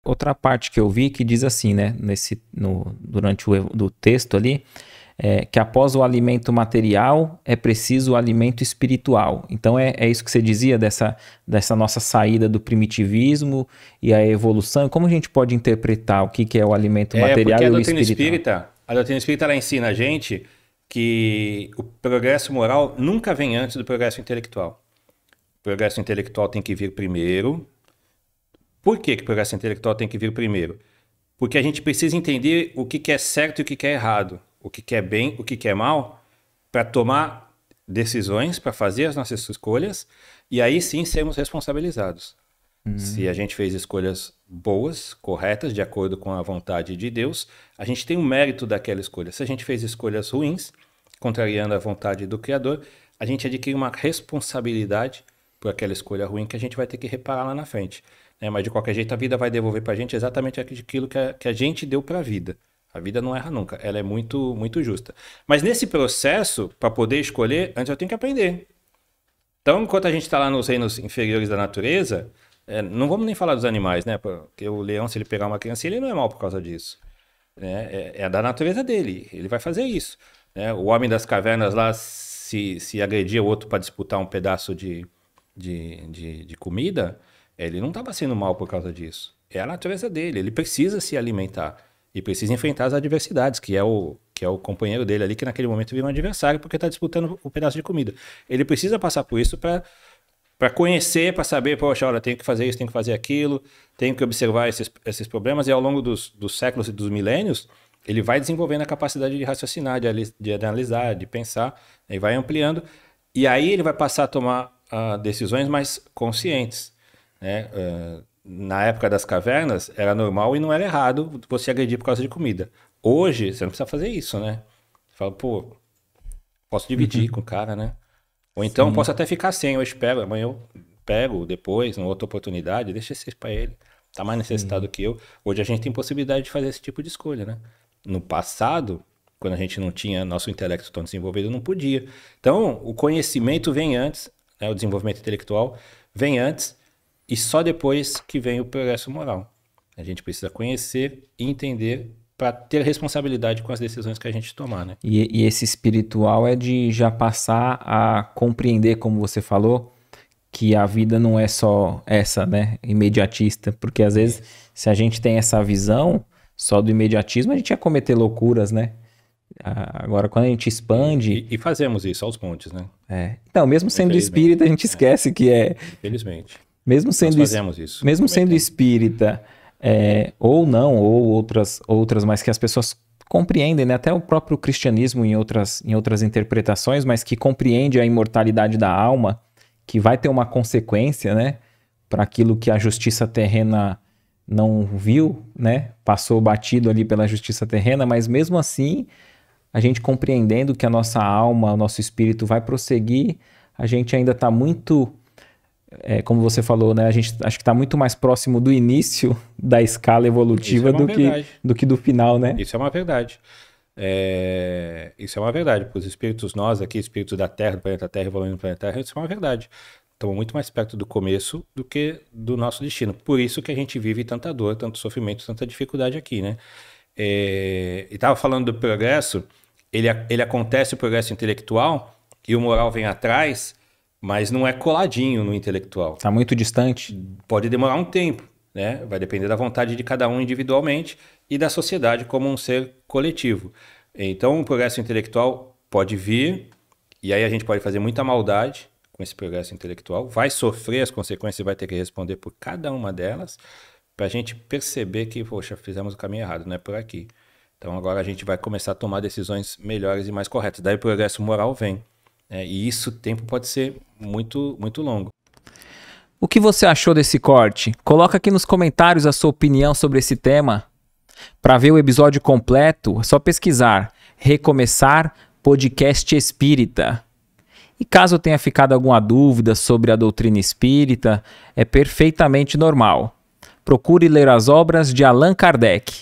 outra parte que eu vi que diz assim, né? Durante o texto ali, que após o alimento material é preciso o alimento espiritual. Então é isso que você dizia dessa nossa saída do primitivismo e a evolução. Como a gente pode interpretar o que é o alimento material e o espiritual? A doutrina espírita ela ensina a gente que o progresso moral nunca vem antes do progresso intelectual. O progresso intelectual tem que vir primeiro. Por que o progresso intelectual tem que vir primeiro? Porque a gente precisa entender o que é certo e o que é errado, o que é bem, o que é mal, para tomar decisões, para fazer as nossas escolhas e aí sim sermos responsabilizados. Se a gente fez escolhas boas, corretas, de acordo com a vontade de Deus, a gente tem o mérito daquela escolha. Se a gente fez escolhas ruins, contrariando a vontade do Criador, a gente adquire uma responsabilidade por aquela escolha ruim que a gente vai ter que reparar lá na frente. Mas de qualquer jeito a vida vai devolver para a gente exatamente aquilo que a gente deu para a vida. A vida não erra nunca, ela é muito, muito justa. Mas nesse processo, para poder escolher, antes eu tenho que aprender. Então, enquanto a gente está lá nos reinos inferiores da natureza, não vamos nem falar dos animais, né? Porque o leão, se ele pegar uma criança, ele não é mal por causa disso. É da natureza dele, ele vai fazer isso. O homem das cavernas lá, se agredia o outro para disputar um pedaço de comida, ele não estava sendo mal por causa disso. É a natureza dele, ele precisa se alimentar e precisa enfrentar as adversidades, que é o companheiro dele ali, que naquele momento vira um adversário porque está disputando o pedaço de comida. Ele precisa passar por isso para conhecer, para saber, poxa, olha, tenho que fazer isso, tenho que fazer aquilo, tenho que observar esses problemas, e ao longo dos séculos e dos milênios, ele vai desenvolvendo a capacidade de raciocinar, de analisar, de pensar, e vai ampliando, e aí ele vai passar a tomar decisões mais conscientes. Na época das cavernas, era normal e não era errado você agredir por causa de comida. Hoje, você não precisa fazer isso, né? Você fala, pô, posso dividir com o cara, né? Ou então, posso até ficar sem, eu espero, amanhã eu pego depois, numa outra oportunidade, deixa esse para ele, tá mais necessitado que eu. Hoje a gente tem possibilidade de fazer esse tipo de escolha, né? No passado, quando a gente não tinha nosso intelecto tão desenvolvido, não podia. Então, o conhecimento vem antes, o desenvolvimento intelectual vem antes, e só depois que vem o progresso moral. A gente precisa conhecer e entender para ter responsabilidade com as decisões que a gente tomar, né? E esse espiritual é de já passar a compreender, como você falou, que a vida não é só essa, né? Imediatista. Porque às vezes, se a gente tem essa visão só do imediatismo, a gente ia cometer loucuras, né? Agora, quando a gente expande... E fazemos isso aos montes, né? Então, mesmo sendo espírita, a gente esquece que é... Infelizmente. Mesmo sendo nós fazemos isso. Mesmo sendo espírita... ou não, ou outras, mas que as pessoas compreendem, né? Até o próprio cristianismo em outras interpretações, mas que compreende a imortalidade da alma, que vai ter uma consequência, né? Para aquilo que a justiça terrena não viu, né? Passou batido ali pela justiça terrena, mas mesmo assim, a gente compreendendo que a nossa alma, o nosso espírito vai prosseguir, a gente ainda está muito... como você falou, né? A gente acho que está muito mais próximo do início da escala evolutiva do que do final, né? Isso é uma verdade. Isso é uma verdade. Para os espíritos nós aqui, espíritos da Terra, do planeta Terra, evoluindo no planeta Terra, isso é uma verdade. Estamos muito mais perto do começo do que do nosso destino. Por isso que a gente vive tanta dor, tanto sofrimento, tanta dificuldade aqui, né? E estava falando do progresso, ele acontece, o progresso intelectual, e o moral vem atrás... Mas não é coladinho no intelectual. Está muito distante. Pode demorar um tempo, né? Vai depender da vontade de cada um individualmente e da sociedade como um ser coletivo. Então, o progresso intelectual pode vir, e aí a gente pode fazer muita maldade com esse progresso intelectual, vai sofrer as consequências e vai ter que responder por cada uma delas, para a gente perceber que, poxa, fizemos o caminho errado, não é por aqui. Então, agora a gente vai começar a tomar decisões melhores e mais corretas. Daí o progresso moral vem. E isso, o tempo pode ser muito, muito longo. O que você achou desse corte? Coloca aqui nos comentários a sua opinião sobre esse tema. Para ver o episódio completo, é só pesquisar Recomeçar Podcast Espírita. E caso tenha ficado alguma dúvida sobre a doutrina espírita, é perfeitamente normal. Procure ler as obras de Allan Kardec.